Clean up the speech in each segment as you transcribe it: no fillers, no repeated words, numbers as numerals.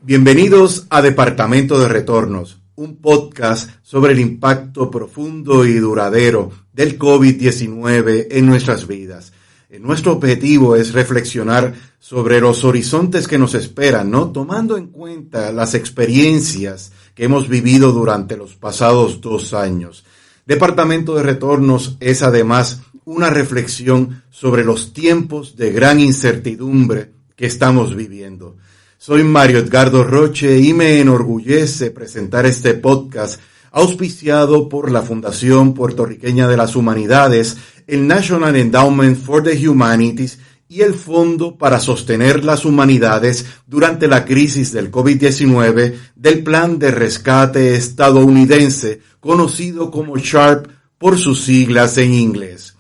Bienvenidos a Departamento de Retornos, un podcast sobre el impacto profundo y duradero del COVID-19 en nuestras vidas. Nuestro objetivo es reflexionar sobre los horizontes que nos esperan, ¿no? Tomando en cuenta las experiencias que hemos vivido durante los pasados 2 años. Departamento de Retornos es además una reflexión sobre los tiempos de gran incertidumbre que estamos viviendo. Soy Mario Edgardo Roche y me enorgullece presentar este podcast auspiciado por la Fundación Puertorriqueña de las Humanidades, el National Endowment for the Humanities y el Fondo para Sostener las Humanidades durante la crisis del COVID-19 del Plan de Rescate Estadounidense, conocido como SHARP por sus siglas en inglés.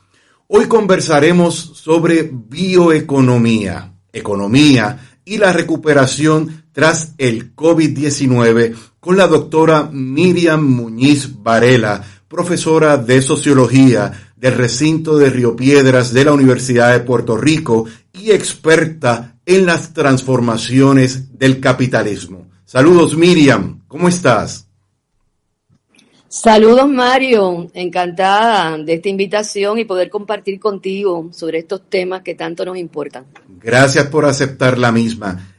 Hoy conversaremos sobre bioeconomía, economía y la recuperación tras el COVID-19 con la doctora Miriam Muñiz Varela, profesora de Sociología del recinto de Río Piedras de la Universidad de Puerto Rico y experta en las transformaciones del capitalismo. Saludos, Miriam, ¿cómo estás? Saludos, Mario, encantada de esta invitación y poder compartir contigo sobre estos temas que tanto nos importan. Gracias por aceptar la misma.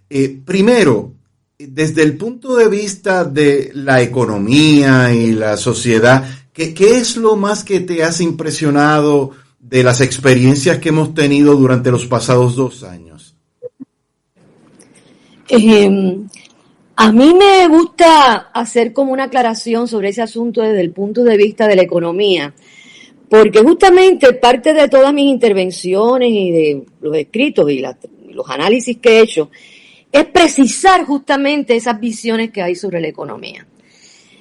Primero, desde el punto de vista de la economía y la sociedad, ¿qué es lo más que te has impresionado de las experiencias que hemos tenido durante los pasados 2 años? A mí me gusta hacer como una aclaración sobre ese asunto desde el punto de vista de la economía, porque justamente parte de todas mis intervenciones y de los escritos y los análisis que he hecho es precisar justamente esas visiones que hay sobre la economía.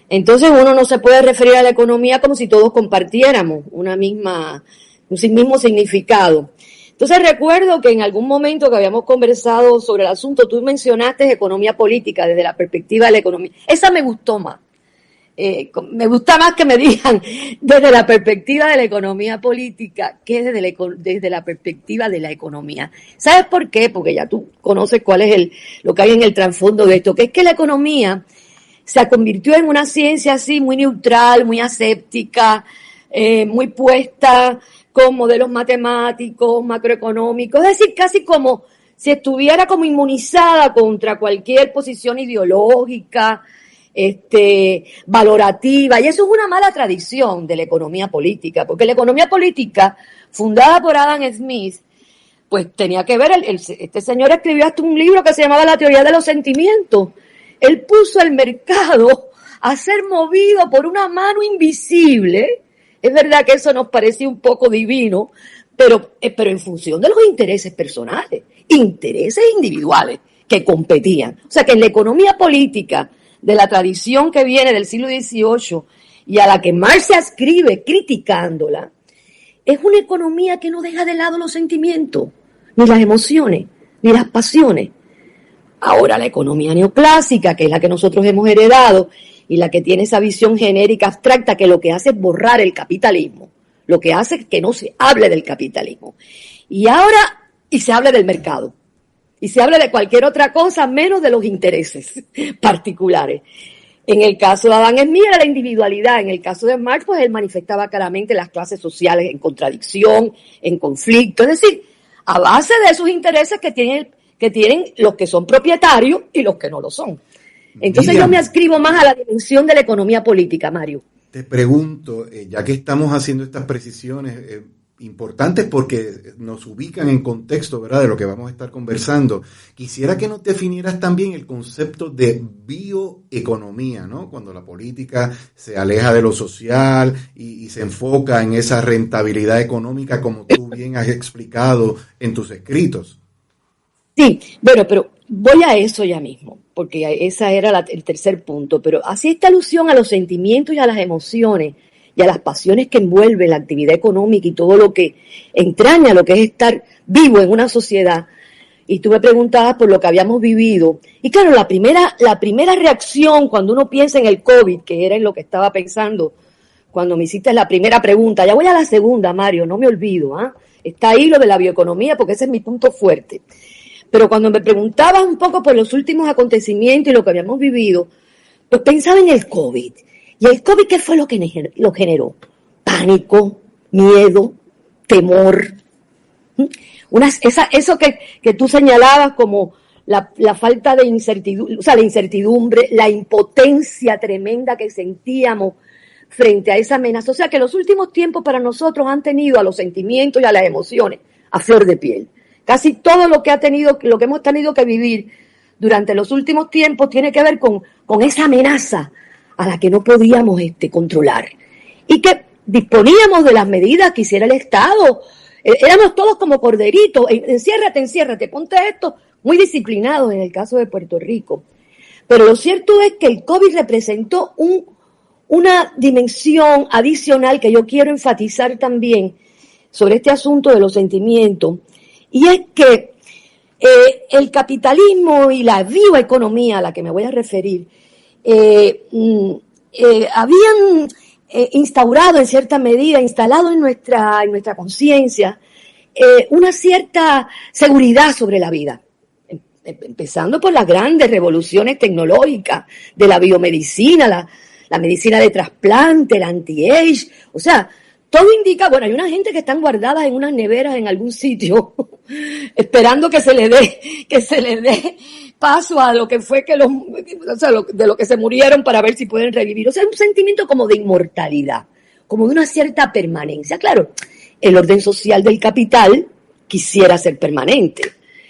Entonces uno no se puede referir a la economía como si todos compartiéramos un mismo significado. Entonces recuerdo que en algún momento que habíamos conversado sobre el asunto, tú mencionaste economía política desde la perspectiva de la economía. Esa me gustó más. Me gusta más que me digan desde la perspectiva de la economía política que desde la perspectiva de la economía. ¿Sabes por qué? Porque ya tú conoces cuál es lo que hay en el trasfondo de esto, que es que la economía se convirtió en una ciencia así muy neutral, muy aséptica, muy puesta con modelos matemáticos, macroeconómicos, es decir, casi como si estuviera como inmunizada contra cualquier posición ideológica, valorativa, y eso es una mala tradición de la economía política, porque la economía política, fundada por Adam Smith, pues tenía que ver, este señor escribió hasta un libro que se llamaba La teoría de los sentimientos. Él puso el mercado a ser movido por una mano invisible. Es verdad que eso nos parece un poco divino, pero en función de los intereses personales, intereses individuales que competían. O sea que en la economía política de la tradición que viene del siglo XVIII y a la que Marx se ascribe criticándola, es una economía que no deja de lado los sentimientos, ni las emociones, ni las pasiones. Ahora la economía neoclásica, que es la que nosotros hemos heredado, y la que tiene esa visión genérica abstracta que lo que hace es borrar el capitalismo, lo que hace es que no se hable del capitalismo. Y se hable del mercado, y se hable de cualquier otra cosa menos de los intereses particulares. En el caso de Adam Smith era la individualidad, en el caso de Marx, pues él manifestaba claramente las clases sociales en contradicción, en conflicto, es decir, a base de esos intereses que tienen los que son propietarios y los que no lo son. Entonces Miriam, yo me adscribo más a la dimensión de la economía política, Mario. Te pregunto, ya que estamos haciendo estas precisiones importantes porque nos ubican en contexto, ¿verdad?, de lo que vamos a estar conversando, quisiera que nos definieras también el concepto de bioeconomía, ¿no? Cuando la política se aleja de lo social y se enfoca en esa rentabilidad económica, como tú bien has explicado en tus escritos. Sí, bueno, pero voy a eso ya mismo, porque esa era el tercer punto, pero así esta alusión a los sentimientos y a las emociones y a las pasiones que envuelven la actividad económica y todo lo que entraña lo que es estar vivo en una sociedad. Y tú me preguntabas por lo que habíamos vivido. Y claro, la primera reacción cuando uno piensa en el COVID, que era en lo que estaba pensando cuando me hiciste la primera pregunta, ya voy a la segunda, Mario, no me olvido, está ahí lo de la bioeconomía porque ese es mi punto fuerte. Pero cuando me preguntabas un poco por los últimos acontecimientos y lo que habíamos vivido, pues pensaba en el COVID. ¿Y el COVID qué fue lo que lo generó? Pánico, miedo, temor. Eso que tú señalabas como la falta de incertidumbre, o sea, la incertidumbre, la impotencia tremenda que sentíamos frente a esa amenaza. O sea, que los últimos tiempos para nosotros han tenido a los sentimientos y a las emociones a flor de piel. Casi todo lo que hemos tenido que vivir durante los últimos tiempos tiene que ver con esa amenaza a la que no podíamos controlar. Y que disponíamos de las medidas que hiciera el Estado. Éramos todos como corderitos. Enciérrate, ponte esto. Muy disciplinados en el caso de Puerto Rico. Pero lo cierto es que el COVID representó una dimensión adicional que yo quiero enfatizar también sobre este asunto de los sentimientos, y es que el capitalismo y la bioeconomía a la que me voy a referir habían instaurado en cierta medida, instalado en nuestra conciencia una cierta seguridad sobre la vida, empezando por las grandes revoluciones tecnológicas de la biomedicina, la medicina de trasplante, el anti-age, o sea, todo indica, bueno, hay una gente que están guardadas en unas neveras en algún sitio, esperando que se le dé paso a lo que fue de lo que se murieron para ver si pueden revivir. O sea, un sentimiento como de inmortalidad, como de una cierta permanencia. Claro, el orden social del capital quisiera ser permanente.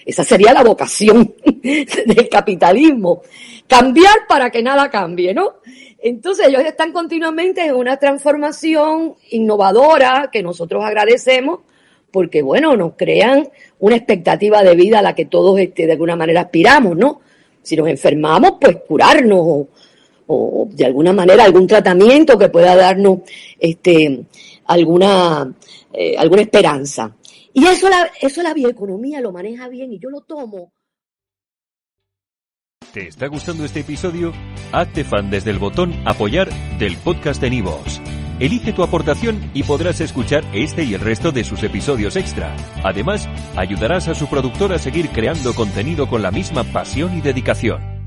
Esa sería la vocación del capitalismo. Cambiar para que nada cambie, ¿no? Entonces ellos están continuamente en una transformación innovadora que nosotros agradecemos porque, bueno, nos crean una expectativa de vida a la que todos de alguna manera aspiramos, ¿no? Si nos enfermamos, pues curarnos o de alguna manera algún tratamiento que pueda darnos alguna esperanza. Y eso la bioeconomía lo maneja bien y yo lo tomo. ¿Te está gustando este episodio? Hazte fan desde el botón Apoyar del podcast de Nivos. Elige tu aportación y podrás escuchar este y el resto de sus episodios extra. Además, ayudarás a su productor a seguir creando contenido con la misma pasión y dedicación.